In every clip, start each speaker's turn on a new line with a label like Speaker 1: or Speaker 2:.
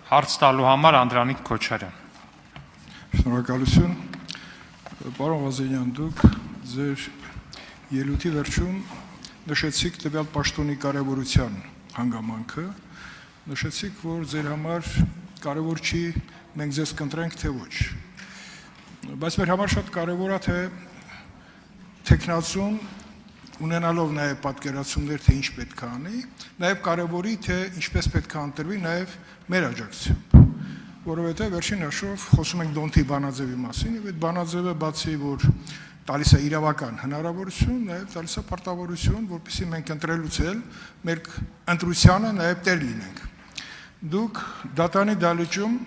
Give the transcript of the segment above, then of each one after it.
Speaker 1: Հարց տալու համար Անդրանիկ Քոչարյան։
Speaker 2: Շնորհակալություն, պարոն Վազենյան, դուք ձեր ելույթի վերջում նշեցիք տվյալ պաշտոնի կարևորության հանգամանքը, նշեցիք, որ ձեր համար կարևոր չի մենք ձեզ կընտրենք թե ոչ, բայց մեր համար շատ կարևոր է թե տեխնացուն ունենալով նաև պատկերացումներ, թե ինչ պետք է անի, նաև կարևորի, թե ինչպես պետք է ընտրվի նաև մեր աջակցությամբ, որովհետև վերջին հաշվով խոսում ենք Դոնթի բանաձևի մասին, եւ այդ բանաձևը բացի որ տալիս է իրավական հնարավորություն, նաև տալիս է պարտավորություն, որպեսզի մենք ընտրելուց էլ մեր ընտրությանը նաև տեր լինենք։ Դուք դատանի դալիճում,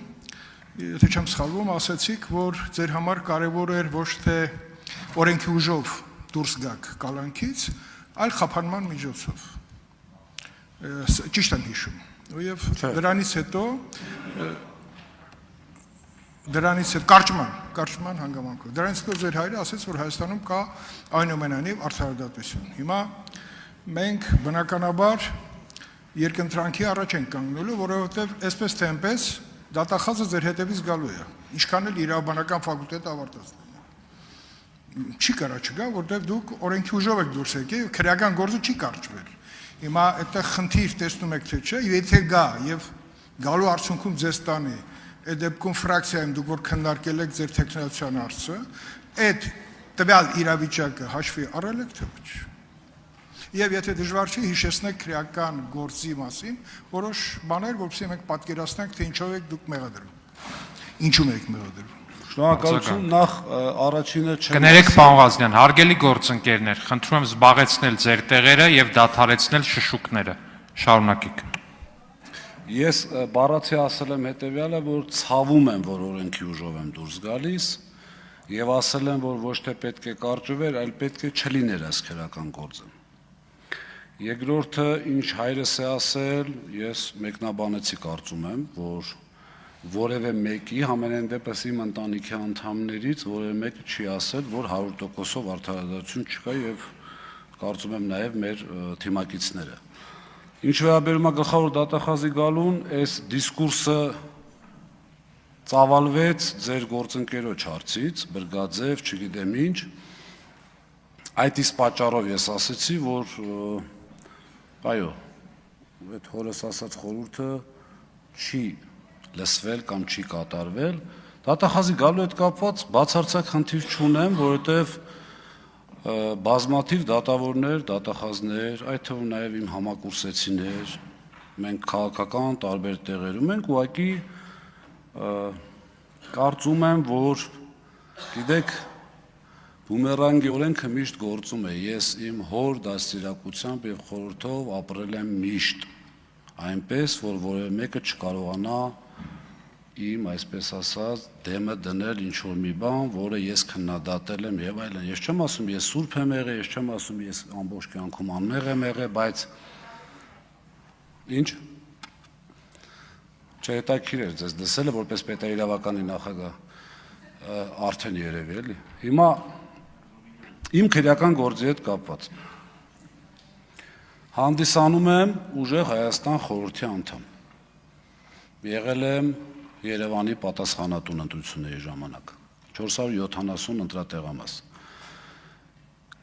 Speaker 2: եթե չեմ սխալվում, ասացիք, որ ձեր համար կարևոր էր ոչ թե օրենքի ուժով դուրս գաք կալանքից, այլ խափանման միջոցով։ Ճիշտ եմ հիշում։ Եվ դրանից հետ կարճման հանգամանքով։ Դրանից հետո ձեր հայրը ասաց, որ Հայաստանում կա այնուամենայնիվ արդարադատություն։ Հիմա մենք բնականաբար երկընտրանքի առաջ ենք կանգնելու, որովհետև այսպես թե այնպես դատախազը ձեր հետևից գալու է։ Ինչքան էլ իրավաբանական ֆակուլտետը ավարտած չի կարա չգա, որտեղ դուք օրենքի ուժով եք դուրս եկել եւ քրեական գործը չի կարճվել։ Հիմա այդտեղ խնդիր տեսնում եք թե չէ, եթե գա եւ գալու արդյունքում ձեզ տանի, այդ դեպքում ֆրակցիայում դուք որ քննարկել եք ձեր տեխնիկացիան հարցը, այդ տվյալ իրավիճակը հաշվի առել եք թե ոչ։ Եվ եթե դժվար չի հիշեցնեք քրեական գործի մասին որոշ բաներ, որովհետեւ մենք պատկերացնենք, թե ինչով եք դուք մեղադրվում։ Ինչու՞մ եք մեղադրվում։
Speaker 3: Շնորհակալություն, նախ առաջինը չեմ։
Speaker 1: Կներեք պարոն Ղազարյան, հարգելի գործընկերներ, խնդրում եմ զբաղեցնել ձեր տեղերը եւ դադարեցնել շշուկները։ Շարունակեք։
Speaker 3: Ես բառացի ասել եմ հետեւյալը, որ ցավում եմ, որ օրենքի ուժով եմ դուրս գալիս, եւ ասել եմ, որ ոչ թե պետք է կարճվեր, այլ պետք է չլիներ այս քրական գործը։ Երկրորդը, ինչ հայրս է ասել, ես մեկնաբանեցի կարծում եմ, որ որևէ մեկի համենայն դեպս իմ ընտանիքի անդամներից որևէ մեկը չի ասել, որ 100%-ով արդարադատություն չկա եւ կարծում եմ նաեւ մեր թիմակիցները։ Ինչ վերաբերում է գլխավոր դատախազի գալուն, այս դիսկուրսը ծավալվեց ձեր գործընկերոջ հարցից, բրգաձև, չգիտեմ ինչ։ Այդ իսկ պատճառով ես ասացի, որ այո, այդ հորս ասած խորհուրդը չի լսվել կամ չի կատարվել, դատախազի գալու հետ կապված բացարձակ խնդիր չունեմ, որովհետև բազմաթիվ դատավորներ, դատախազներ, այդ թվում նաև իմ համակուրսեցիներ, մենք քաղաքական տարբեր տեղերում ենք, ուղղակի կարծում եմ, որ գիտեք, բումերանգի օրենքը միշտ գործում է, ես իմ հոր դաստիարակությամբ եւ խորհրդով ապրել եմ միշտ, այնպես, որ որևէ մեկը չկարողանա իմ, այսպես ասած, դեմը դնել ինչ-որ մի բան, որը ես քննադատել եմ եւ այլն։ Ես չեմ ասում, ես սուրբ եմ եղել, ես չեմ ասում, ես ամբողջ կյանքում անմեղ եմ եղել, բայց ինչ չհետաքրիր էր ձեզ դասելը որպես պետաիրավականի նախագահ արդեն երևի էլի։ Հիմա իմ քրեական գործի հետ կապված հանդիսանում եմ ուժեղ Հայաստան խորհրդի անդամ։ Եղել եմ Երևանի պատասխանատուն ընտրությունների ժամանակ 470 ընտրատեղամաս։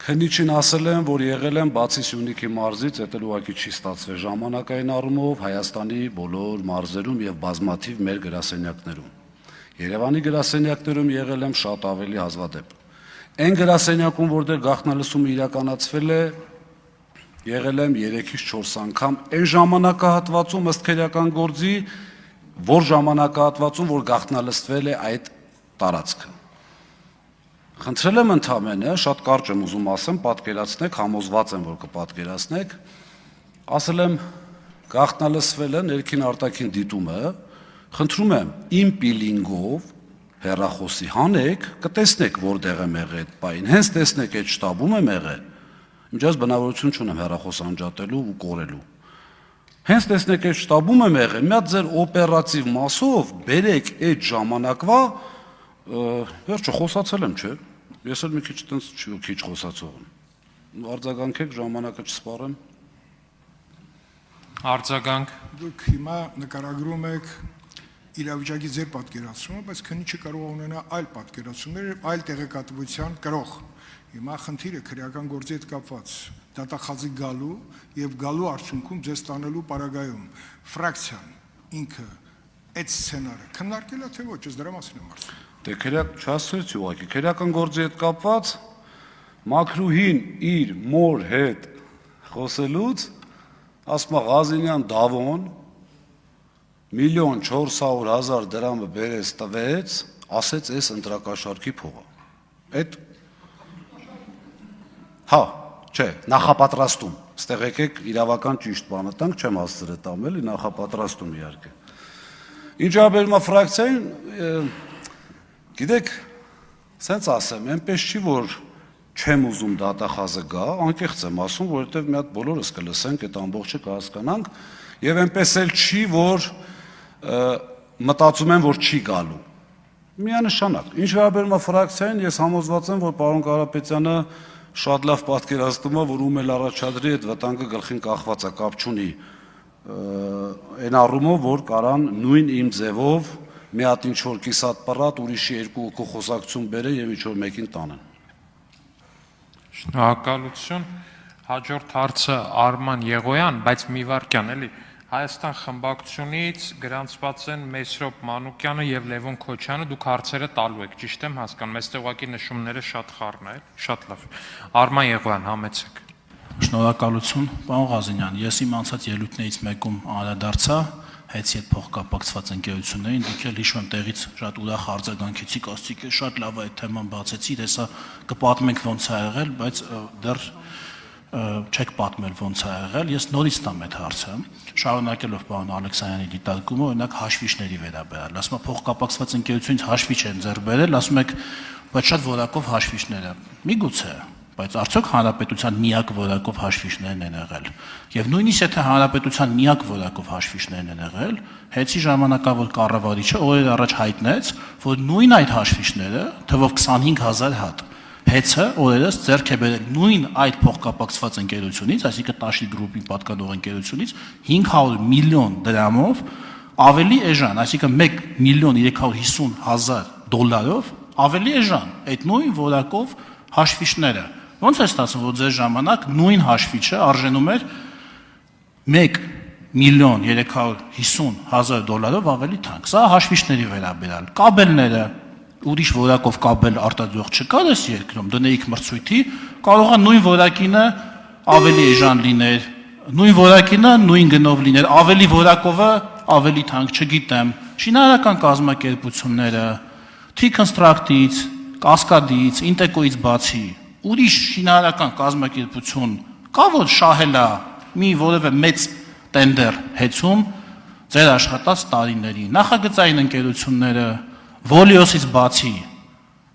Speaker 3: Քննիչին ասել եմ, որ եղել եմ բացի Սյունիքի մարզից, դա ուղղակի չի ստացվել ժամանակային առումով Հայաստանի բոլոր մարզերում եւ բազմաթիվ մեր գրասենյակներում։ Երևանի գրասենյակներում եղել եմ շատ ավելի հազվադեպ։ Այն գրասենյակում, որտեղ գաղտնալսումը իրականացվել է, եղել եմ 3-ից 4 անգամ այն ժամանակահատվածում ըստ քրեական գործի, որ ժամանակահատվածում, որ գաղտնալստվել է այդ տարածքը։ Խնդրել եմ ընդամենը, շատ կարճ եմ ուզում ասեմ, պատկերացնեք, համոզված եմ, որ կպատկերացնեք, ասել եմ գաղտնալստվել է ներքին արտաքին դիտումը, խնդրում եմ իմ պիլինգով հեռախոսի հանեք, կտեսնեք որտեղ եմ եղել այդ պահին, հենց տեսնեք այդ շտաբում եմ եղել, միջած բնավորություն չունեմ հեռախոս անջատելու ու կորելու։ Հենց տեսնեք այդ շտաբում եմ եղել, մի հատ ձեր օպերատիվ մասով բերեք այդ ժամանակվա, վերջը խոսացել եմ, չէ՞։ Ես էլ մի քիչ տենց քիչ խոսացող եմ։ Արձագանքեք, ժամանակը չսպառեմ։
Speaker 1: Արձագանք։
Speaker 2: Դուք հիմա նկարագրում եք իրավիճակի ձեր պատկերացումը, բայց քնի չկարող ունենա այլ պատկերացումներ, այլ տեղեկատվության կրող։ Հիմա խնդիրը քրեական գործի հետ կապված դատախազի գալու եւ գալու արդյունքում ձեզ տանելու պարագայում ֆրակցիան ինքը այդ սցենարը քննարկել է թե ոչ, ես դրա մասին եմ ասում։
Speaker 3: Դե չասեցի ուղղակի, քրեական գործի հետ կապված Մաքրուհին իր մոր հետ խոսելուց ասում է Ղազինյան Դավոն 1,400,000 դրամը բերեց տվեց, ասեց էս ընտրակաշարքի փողը։ Այդ հա, չէ, նախապատրաստում։ Ստեղ եկեք իրավական ճիշտ բանը տանք, չեմ հասցրել տամ էլի, նախապատրաստում իհարկե։ Ինչ աբերում է ֆրակցիային, գիտեք, սենց ասեմ, այնպես չի, որ չեմ ուզում դատախազը գա, անկեղծ եմ ասում, որովհետև մի հատ բոլորս կլսենք, այդ ամբողջը կհասկանանք, եւ այնպես էլ չի, որ մտածում եմ, որ չի գալու։ Միանշանակ։ Ինչ վերաբերում է ֆրակցիային, ես համոզված եմ, որ պարոն Կարապետյանը շատ լավ պատկերացնում է, որ ում էլ առաջադրի այդ վտանգը գլխին կախված է, կապ չունի այն առումով, որ կարան նույն իմ ձևով մի հատ ինչ-որ կիսատ պռատ, ուրիշի երկու հոգու խոսակցություն բերեն եւ ինչ-որ մեկին տանեն։
Speaker 1: Շնորհակալություն։ Հաջորդ հարցը Արման Եղոյան, բայց մի վարքյան էլի։ Հայաստան խմբակցությունից գրանցված են Մեսրոպ Մանուկյանը եւ Լևոն Քոչյանը, դուք հարցերը տալու եք, ճիշտ եմ հասկանում, այստեղ ուղղակի նշումները շատ խառն է, շատ լավ։ Արման Եղոյան, համեցեք։
Speaker 4: Շնորհակալություն, պարոն Ղազինյան, ես իմ անցած ելույթներից մեկում անդրադարձա հայցի հետ փոխկապակցված ընկերություններին, դուք էլ հիշում եմ տեղից շատ ուրախ արձագանքեցիք, ասացիք շատ լավ է այդ թեման բացեցիք, հեսա կպատմենք ոնց է եղել, բայց դեռ չեք պատմել ոնց է եղել, ես նորից տամ այդ հարցը, շարունակելով պարոն Ալեքսանյանի դիտարկումը, օրինակ հաշվիչների վերաբերյալ, ասում եմ փոխկապակցված ընկերությունից հաշվիչ են ձեռք բերել, ասում եք, բայց շատ որակով հաշվիչները, միգուցե, բայց արդյոք հանրապետության միակ որակով հաշվիչներն են եղել։ Եվ նույնիսկ եթե հանրապետության միակ որակով հաշվիչներն են եղել, հեցի ժամանակավոր կառավարիչը օրեր առաջ հայտնեց, որ նույն այդ հաշվիչները, թվով 25,000 հատ, հեծը օրերս ձեռք է բերել նույն այդ փոխկապակցված ընկերությունից, այսինքն Տաշի գրուպին պատկանող ընկերությունից 500 միլիոն դրամով ավելի էժան, այսինքն 1,350,000 դոլարով ավելի էժան այդ նույն որակով հաշվիչները։ Ոնց է ստացվում, որ ձեր ժամանակ նույն հաշվիչը արժենում էր 1,350,000 դոլարով ավելի թանկ։ Սա հաշվիչների վերաբերյալ։ Կաբելները, ուրիշ որակով կաբել արտադրող չկար այս երկրում, դնեիք մրցույթի, կարող է նույն որակինը ավելի էժան լիներ, նույն որակինը նույն գնով լիներ, ավելի որակովը ավելի թանկ, չգիտեմ, շինարարական կազմակերպությունները, T-Construct-ից, Կասկադից, Ինտեկոից բացի, ուրիշ շինարարական կազմակերպություն կա, որ շահելա մի որևէ մեծ տենդեր հեծում ձեր աշխատած տարիների, նախագծային ընկերությունները, Վոլիոսից բացի,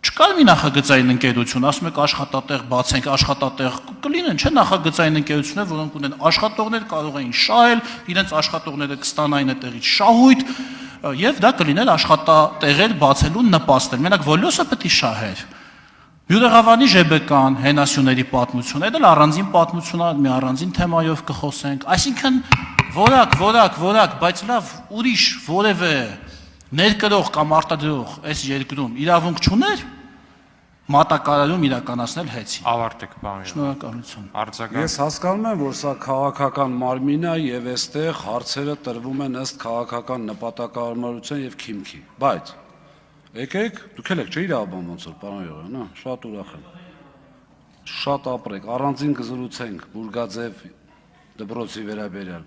Speaker 4: չկար մի նախագծային ընկերություն, ասում եք աշխատատեղ բացենք, աշխատատեղ կլինեն, չէ նախագծային ընկերություններ, որոնք ունեն աշխատողներ, կարող էին շահել, իրենց աշխատողները կստանային այդտեղից շահույթ, եւ դա կլիներ աշխատատեղեր բացելու նպաստել։ Մենակ Վոլիոսը պետք է շահեր։ Յուրեղավանի ԺԲԿ-ն, հենասյուների պատմությունը, այդ էլ առանձին պատմություն է, մի առանձին թեմայով կխոսենք։ Այսինքն որակ, բայց լավ ուրիշ որևէ ներկրող կամ արտադրող այս երկրում իրավունք չուներ մատակարարում իրականացնել հեծի։
Speaker 1: Ավարտեք, պարոն։
Speaker 4: Շնորհակալություն։
Speaker 1: Արձագանք։
Speaker 3: Ես հասկանում եմ, որ սա քաղաքական մարմին է եւ այստեղ հարցերը տրվում են ըստ քաղաքական նպատակահարմարության եւ քիմքի, բայց եկեք, դուք եք չէ իրավաբան ոնց որ պարոն Եղոյան, հա, շատ ուրախ եմ։ Շատ ապրեք, առանձին կզրուցենք Բուրգաձև դպրոցի վերաբերյալ։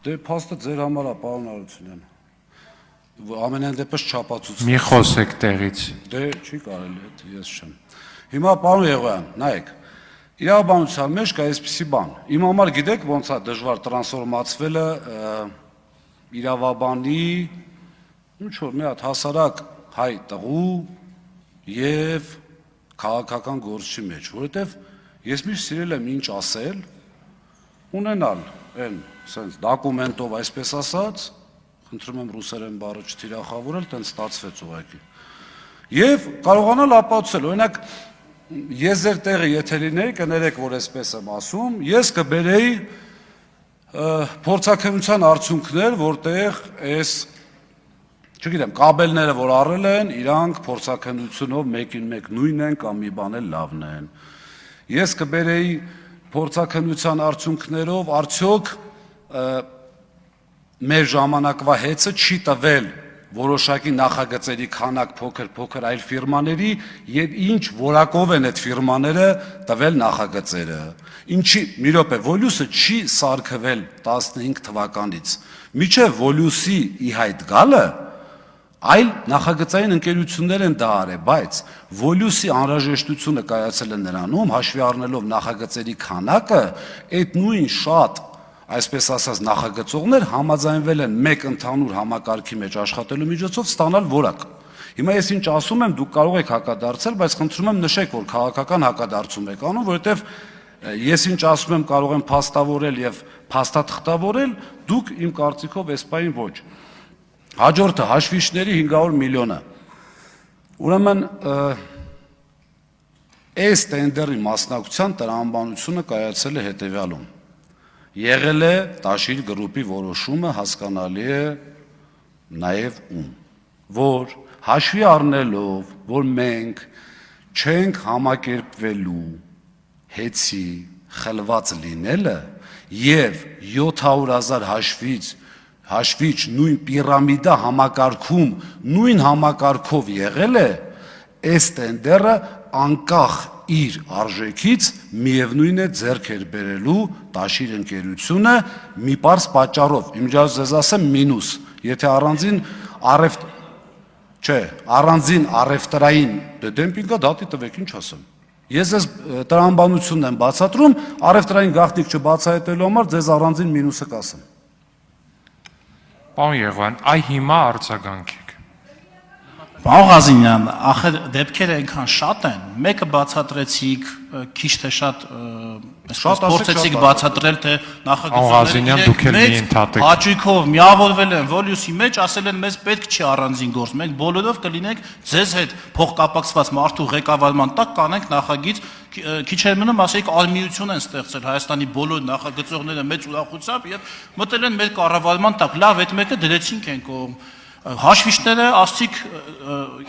Speaker 3: Դե փաստը ձեր համար է, պարոն Արությունյան։ Ամենայն դեպս չափածություն։
Speaker 1: Մի խոսեք տեղից։
Speaker 3: Դե չի կարելի, ես չեմ։ Հիմա պարոն Եղոյան, նայեք, իրավաբանության մեջ կա այսպիսի բան։ Իմ համար գիտեք ոնց է դժվար տրանսֆորմացվելը իրավաբանի ինչ որ մի հատ հասարակ հայ տղու եւ քաղաքական գործի մեջ, որովհետեւ ես միշտ սիրել եմ ինչ ասել, ունենալ այն sense դոկումենտով այսպես ասած, խնդրում եմ ռուսերեն բառը չթիրախավորել, տենց ստացվեց ուղղակի։ Եվ կարողանալ ապացուցել, օրինակ ես ձեր տեղը եթե լինեի, կներեք, որ այսպես եմ ասում, ես կբերեի փորձաքննության արդյունքներ, որտեղ այս չգիտեմ, կաբելները, որ առել են, իրանք փորձաքննությունով մեկին մեկ նույնն են կամ մի բան էլ լավն են։ Ես կբերեի փորձաքննության արդյունքներով արդյոք մեր ժամանակվա հեծը չի տվել որոշակի նախագծերի քանակ փոքր այլ ֆիրմաների եւ ինչ որակով են այդ ֆիրմաները տվել նախագծերը։ Ինչի մի րոպե Վոլյուսը չի սարքվել 15 թվականից։ Միջև Վոլյուսի ի հայտ գալը այլ նախագծային ընկերություններ են դա արել, բայց Վոլյուսի անհրաժեշտությունը կայացել է նրանում, հաշվի առնելով նախագծերի քանակը, այդ նույն շատ այսպես ասած նախագծողներ համաձայնվել են մեկ ընդհանուր համակարգի մեջ աշխատելու միջոցով ստանալ որակ։ Հիմա ես ինչ ասում եմ, դուք կարող եք հակադարձել, բայց խնդրում եմ նշեք, որ քաղաքական հակադարձում եք անում, որովհետև ես ինչ ասում եմ կարող եմ փաստավորել եւ փաստաթղթավորել, դուք իմ կարծիքով այս պայն ոչ։ Հաջորդը հաշվիչների 500 միլիոնը։ Ուրեմն այս տենդերի մասնակցության տրամաբանությունը կայացել է հետեւյալում։ Եղել է Տաշիր գրուպի որոշումը, հասկանալի է նաև որ հաշվի առնելով, որ մենք չենք համակերպվելու հեծի խլված լինելը եւ 700,000 հաշվիչ նույն պիրամիդա համակարգում նույն համակարգով եղել է, այս տենդերը անկախ իր արժեքից միևնույն է ձեռք էր բերելու Տաշիր ընկերությունը մի պարզ պատճառով, իմիջիայլոց ձեզ ասեմ մինուս, եթե առանձին առևտրային դեմպինգա դատի տվեք, ինչ ասեմ։ Ես ձեզ տրամաբանությունն եմ բացատրում, առևտրային գաղտնիք չբացահայտելու համար ձեզ առանձին մինուսը կասեմ։
Speaker 1: Պարոն Եղոյան, այ հիմա արձագանքեք։
Speaker 4: Պարոն Ղազինյան, ախր դեպքերը այնքան շատ են, մեկը բացատրեցիք, քիչ թե շատ փորձեցիք բացատրել, թե նախագծողները հաճույքով միավորվել են Վոլյուսի մեջ, ասել են մեզ պետք չի առանձին գործ, մենք բոլորով կլինենք ձեզ հետ փոխկապակցված մարդու ղեկավարման տակ կանենք նախագիծ, քիչ էր մնում ասեիք արմիություն են ստեղծել Հայաստանի բոլոր նախագծողները մեծ ուրախությամբ եւ մտել են մեր կառավարման տակ, լավ, այդ մեկը դրեցինք են կողմ։ Հաշվիչները ասցիք,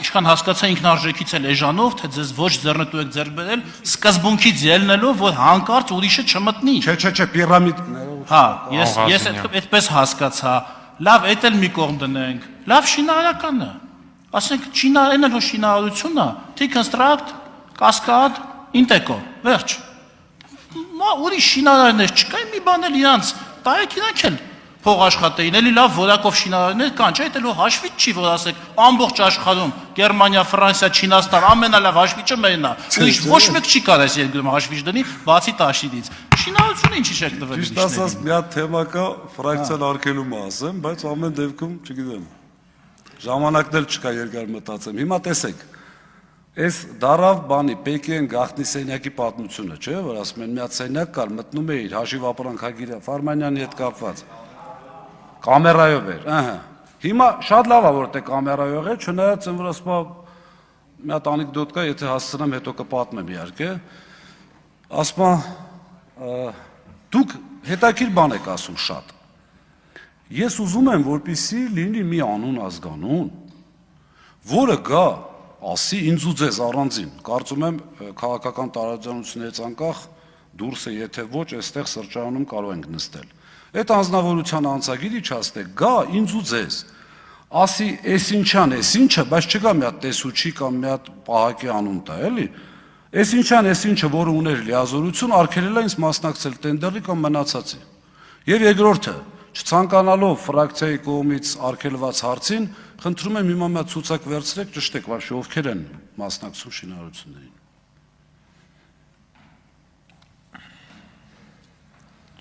Speaker 4: ինչքան հասկացա ինքնարժեքից էլ էժանով, թե ձեզ ոչ ձեռնտու եք ձեռք բերել, սկզբունքից ելնելով, որ հանկարծ ուրիշը չմտնի։
Speaker 3: Չէ, պիրամիդ։
Speaker 4: Հա, ես այդպես հասկացա։ Լավ, այդ էլ մի կողմ դնենք։ Լավ, շինարարականը։ Ասենք, այն էլ շինարարությունն է, T-Construct, Cascade, Inteco, վերջ։ Ուրիշ շինարարներ չկա, մի բան էլ իրանց, տայեք իրանք էլ փող աշխատեին, էլի լավ որակով շինարարներ կան, չէ, դա հաշվիչ չի, որ ասեք, ամբողջ աշխարհում Գերմանիա, Ֆրանսիա, Չինաստան, ամենալավ հաշվիչը մերն է։ Ուրիշ ոչ մեկ չի կարող այս երկրում հաշվիչ դնի, բացի Տաշիրից։ Շինարարությունը ինչի՞ չեք տվել։
Speaker 3: Ճիշտ ասած, մի հատ թեմա կա, ֆրակցիան արգելումը ասեմ, բայց ամեն դեպքում, չգիտեմ, ժամանակն էլ չկա երկար մտածեմ։ Հիմա տեսեք, այս դարավ բանի Պեկին գաղտնի սենյակի պատմությունը, չէ, որ ասում են մի հատ սենյակ կար, մտնում է իր հաշիվ ապրանքագիրը Ֆարմանյանի հետ կապված։ Կամերայով էր, Հիմա շատ լավ է, որ դե կամերայով է, չնայած եմ որ ասում մի հատ անեկդոտ կա, եթե հասցնեմ հետո կպատմեմ իհարկե։ Ասում դուք հետաքրքիր բան եք ասում շատ։ Ես ուզում եմ, որպեսզի լինի մի անուն ազգանուն, որը գա, ասի ինձ ու ձեզ առանձին։ Կարծում եմ քաղաքական տարաձայնություններից անկախ դուրս է, եթե ոչ, այստեղ սրճարանում կարող ենք նստել։ Այդ անձնավորության անցագիրը չաստեք, գա ինձ ու ձեզ, ասի էս ինչան, էս ինչը, բայց չկա մի հատ տեսուչի կամ մի հատ պահակի անուն տա, էլի։ Էս ինչան, էս ինչը, որը ուներ լիազորություն, արգելել է ինձ մասնակցել տենդերի կամ մնացածի։ Եվ երկրորդը, չցանկանալով ֆրակցիայի կողմից արգելված հարցին, խնդրում եմ հիմա մի հատ ցուցակ վերցրեք, ճշտեք, вообще ովքեր են մասնակցում շինարարություններին։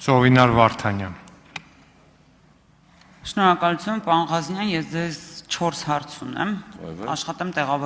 Speaker 1: Ծովինար Վարդանյան։
Speaker 5: Շնորհակալություն, պարոն Ղազինյան, ես ձեզ 4 հարց ունեմ, աշխատեմ տեղավորել